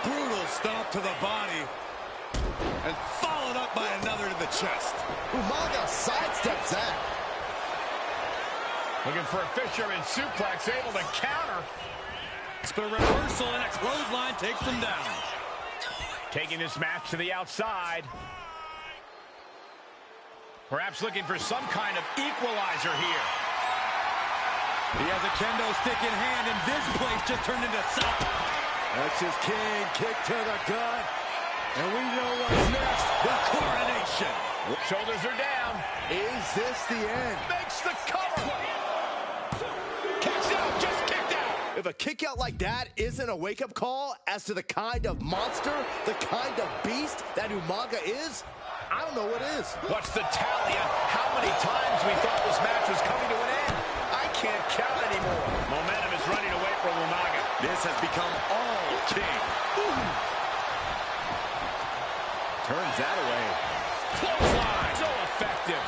C: Brutal stomp to the body. And followed up by another to the chest.
B: Umaga sidesteps that.
A: Looking for a fisherman suplex, able to counter.
C: It's the reversal, and a clothesline takes them down.
A: Taking this match to the outside. Perhaps looking for some kind of equalizer here.
C: He has a kendo stick in hand, and this place just turned into something.
B: Lexus King, kick to the gut. And we know what's next.
C: The coronation.
A: Shoulders are down.
B: Is this the end?
A: Makes the cover. Kicks out, just kicked out.
B: If a kick out like that isn't a wake-up call as to the kind of monster, the kind of beast that Umaga is, I don't know what is.
A: What's the tally on how many times we thought this match was coming to an end? I can't count anymore. Momentum is running away from Umaga.
C: This has become all King.
A: Ooh.
B: Turns that away.
A: Clothesline, so effective.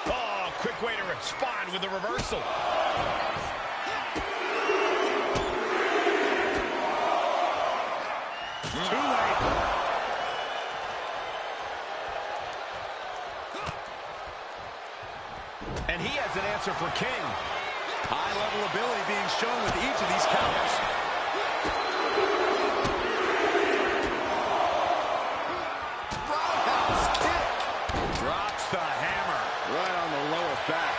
A: Oh, quick way to respond with the reversal. Too late. And he has an answer for King.
C: High-level ability being shown with each of these counters.
B: Roundhouse kick.
C: Drops the hammer.
B: Right on the lower back.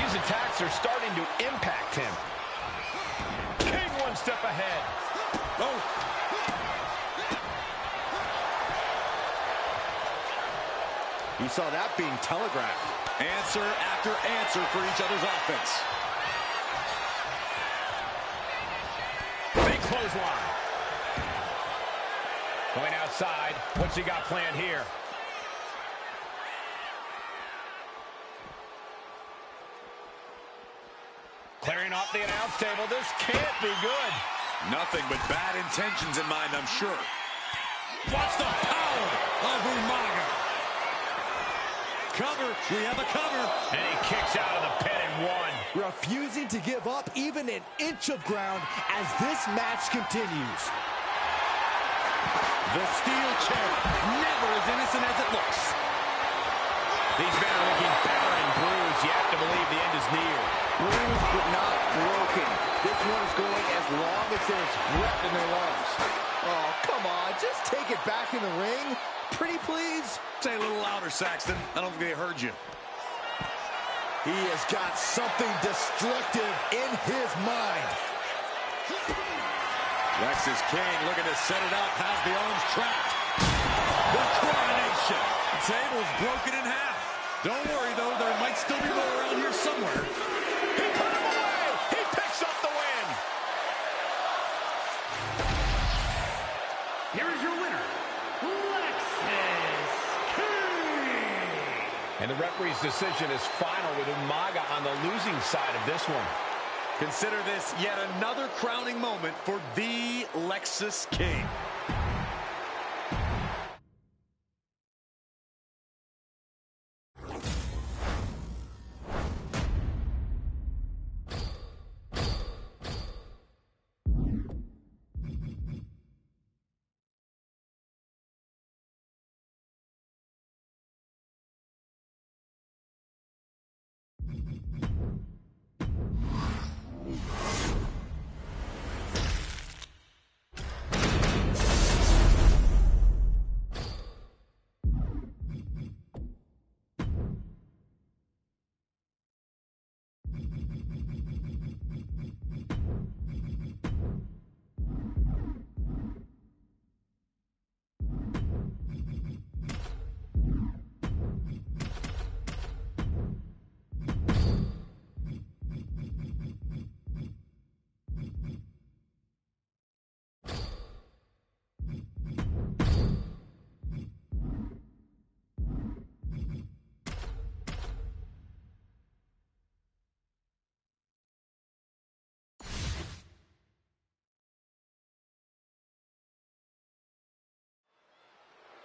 A: These attacks are starting to impact him. King one step ahead.
C: Oh.
B: You saw that being telegraphed.
C: Answer after answer for each other's offense.
A: Big clothesline. Going outside. What's he got planned here? Clearing off the announce table. This can't be good.
C: Nothing but bad intentions in mind, I'm sure. Watch the power of Umaga. Cover. We have a cover.
A: And he kicks out of the pin and one.
B: Refusing to give up even an inch of ground as this match continues.
C: The steel chair, never as innocent as it looks.
A: These men are looking battered and bruised. You have to believe the end is near.
B: Bruised but not broken. This one is going as long as there's breath in their lungs. Oh, come on. Just take it back in the ring. Pretty please.
C: Say a little louder, Saxton. I don't think they heard you.
B: He has got something destructive in his mind.
C: Lex is King looking to set it up. Has the arms trapped. The coronation. The table's broken in half. Don't worry, though. There might still be more around here somewhere.
A: He put him away. He picks up the win.
D: Here is your winner, Lexus King.
A: And the referee's decision is final with Umaga on the losing side of this one.
C: Consider this yet another crowning moment for the Lexus King.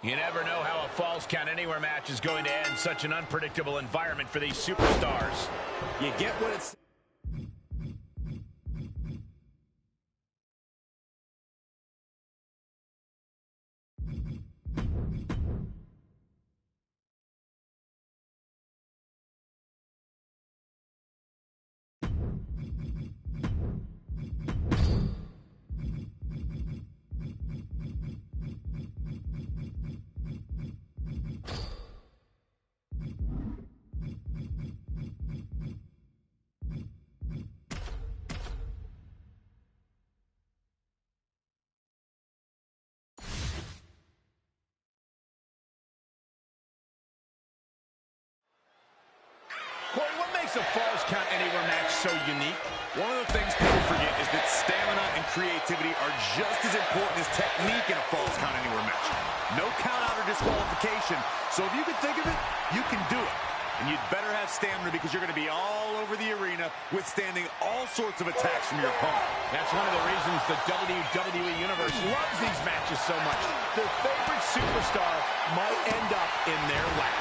A: You never know how a Falls Count Anywhere match is going to end. Such an unpredictable environment for these superstars.
B: You get what it's...
A: Corey, what makes a Falls Count Anywhere match so unique?
C: One of the things people forget is that stamina and creativity are just as important as technique in a Falls Count Anywhere match. No count out or disqualification. So if you can think of it, you can do it. And you'd better have stamina because you're going to be all over the arena withstanding all sorts of attacks from your opponent.
A: That's one of the reasons the WWE Universe loves these matches so much. Their favorite superstar might end up in their lap.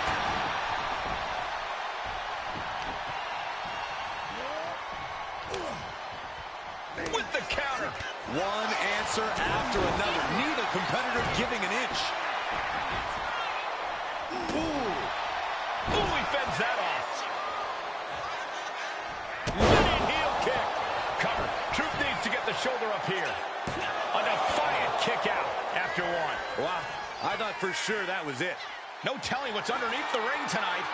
A: With the counter.
C: One answer after another. Neither competitor giving an inch.
A: Ooh, he fends that off. Running heel kick. Cover. Truth needs to get the shoulder up here. A defiant kick out after one.
C: Wow, I thought for sure that was it.
A: No telling what's underneath the ring tonight.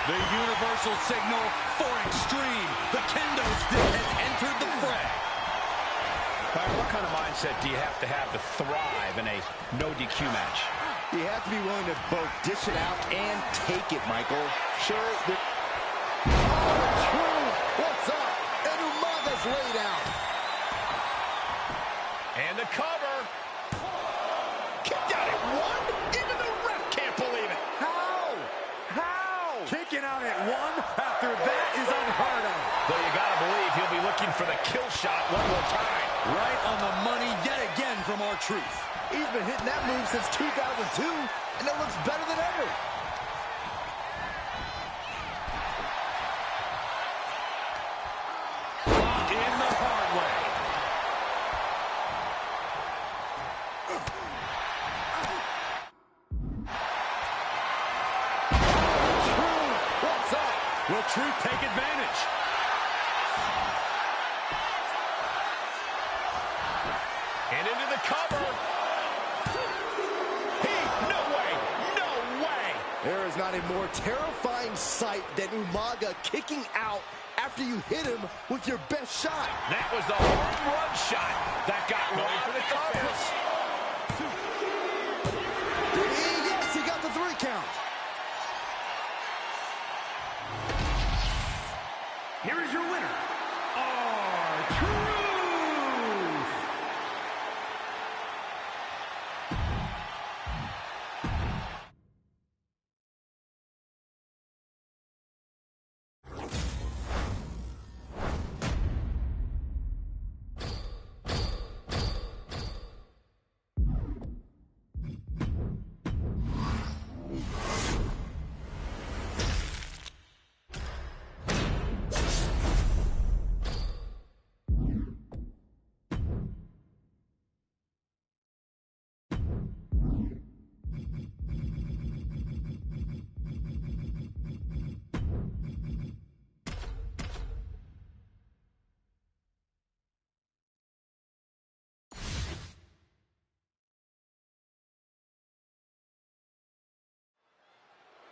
C: The universal signal for extreme. The kendo stick has entered the fray.
A: Byron, what kind of mindset do you have to thrive in a no DQ match?
B: You have to be willing to both dish it out and take it, Michael. Sure. Truth. What's up? And Umaga's laid out.
A: And the cover. Kicked out at one. Even the ref can't believe it.
B: How?
C: Kicking out at one after that is unheard of.
A: Though you gotta believe he'll be looking for the kill shot one more time.
C: Right on the money yet again from R-Truth.
B: He's been hitting that move since 2002, and it looks better than ever.
C: In the hard way.
B: What's up?
C: Will Truth take advantage?
A: And into the cover. No way.
B: There is not a more terrifying sight than Umaga kicking out after you hit him with your best shot.
A: That was the home run shot that got going for the cover.
B: Yes, he got the 3 count.
D: Here is your winner, R-Truth.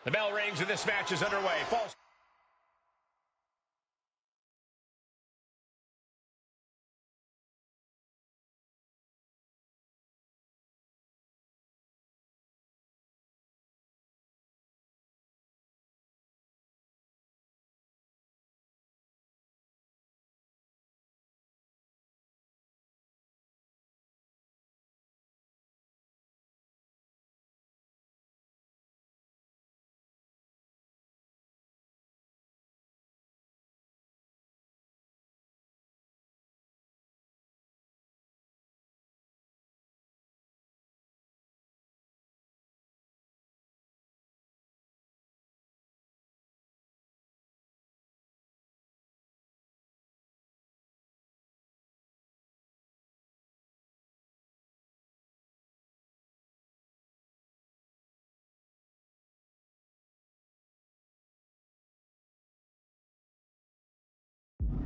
A: The bell rings and this match is underway. False.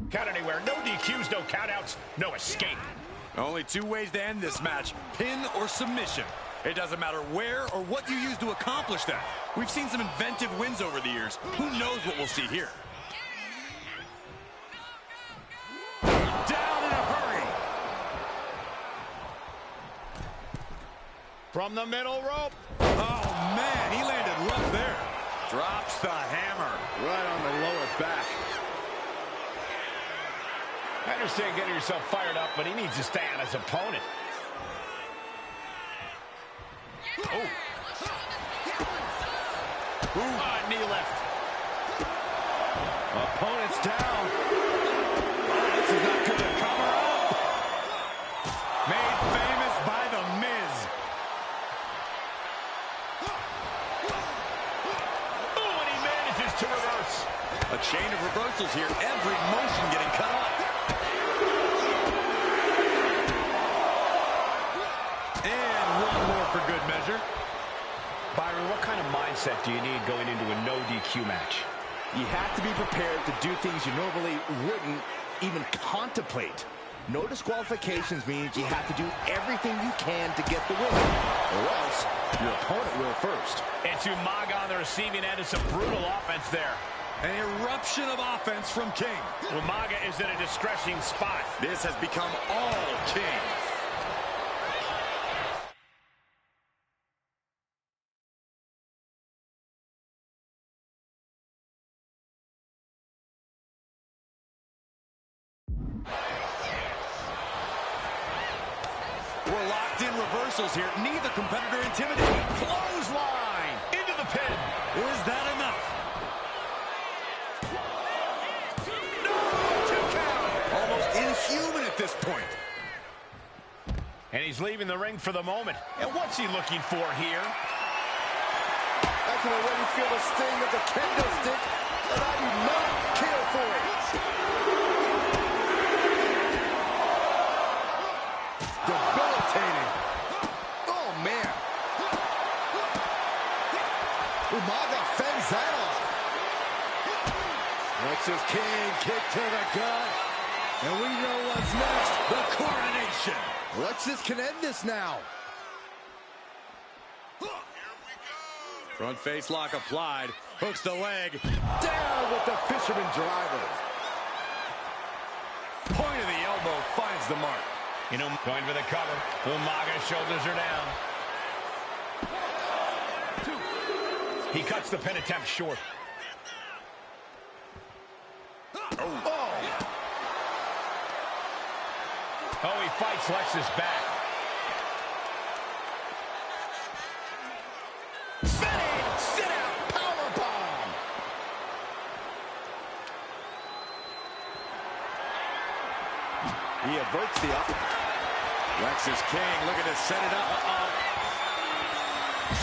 A: Count anywhere. No DQs, no countouts, no escape.
C: Only 2 ways to end this match, pin or submission. It doesn't matter where or what you use to accomplish that. We've seen some inventive wins over the years. Who knows what we'll see here? Down in a hurry.
A: From the middle rope.
C: Oh, man, he landed rough there. Drops the hammer.
B: Right on the lower back.
A: I understand getting yourself fired up, but he needs to stay on his opponent. Oh. Knee lift.
C: Opponent's down. Oh, this is not good to cover up. Made famous by The Miz.
A: Oh, and he manages to reverse.
C: A chain of reversals here. Every motion getting cut off. And one more for good measure.
A: Byron, what kind of mindset do you need going into a no DQ match?
B: You have to be prepared to do things you normally wouldn't even contemplate. No disqualifications means you have to do everything you can to get the win. Or else your opponent will first.
A: It's Umaga on the receiving end of some brutal offense there.
C: An eruption of offense from King.
A: Umaga is in a distressing spot.
C: This has become all King. We're locked in reversals here. Neither competitor intimidated.
A: Clothesline into the pin.
C: Is that enough?
A: No, 2 count.
C: Almost inhuman at this point.
A: And he's leaving the ring for the moment. And what's he looking for here?
B: I can already feel the sting of the kendo stick, and I do not care for it. Debilitating. Oh, man. Umaga fends that off. Lexus King kick to the gut.
C: And we know what's next. The coronation.
B: Lexus can end this now.
C: Front face lock applied. Hooks the leg.
B: Down with the fisherman driver.
C: Point of the elbow finds the mark.
A: You know, going for the cover. Umaga's shoulders are down. He cuts the pin attempt short. Oh, he fights Lexus back.
B: Sit out, powerbomb. He averts the up.
C: Lexus King looking to set it up.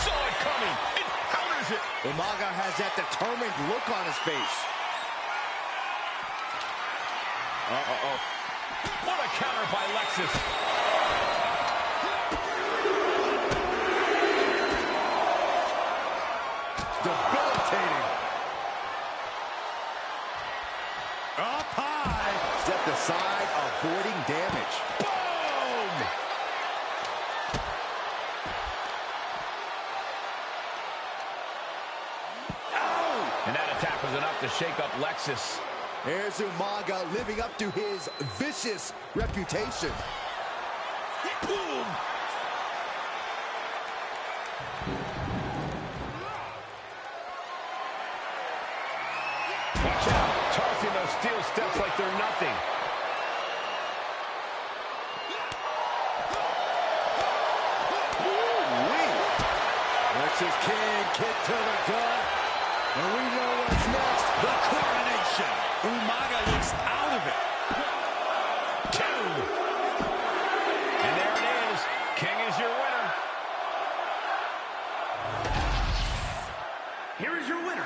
A: Saw it coming. It counters it.
B: Umaga has that determined look on his face.
A: What a counter by Lexus.
B: Debilitating.
C: Up high.
B: Stepped aside, avoiding damage.
A: Boom!
B: Ow!
A: And that attack was enough to shake up Lexus.
B: There's Umaga living up to his vicious reputation.
A: Boom! Watch out. Tossing those steel steps like they're nothing.
B: Woo-wee. Lexus King kick to the gut. And we know what's next.
C: The coronation. Umaga looks out of it.
A: 2. And there it is. King is your winner.
D: Here is your winner,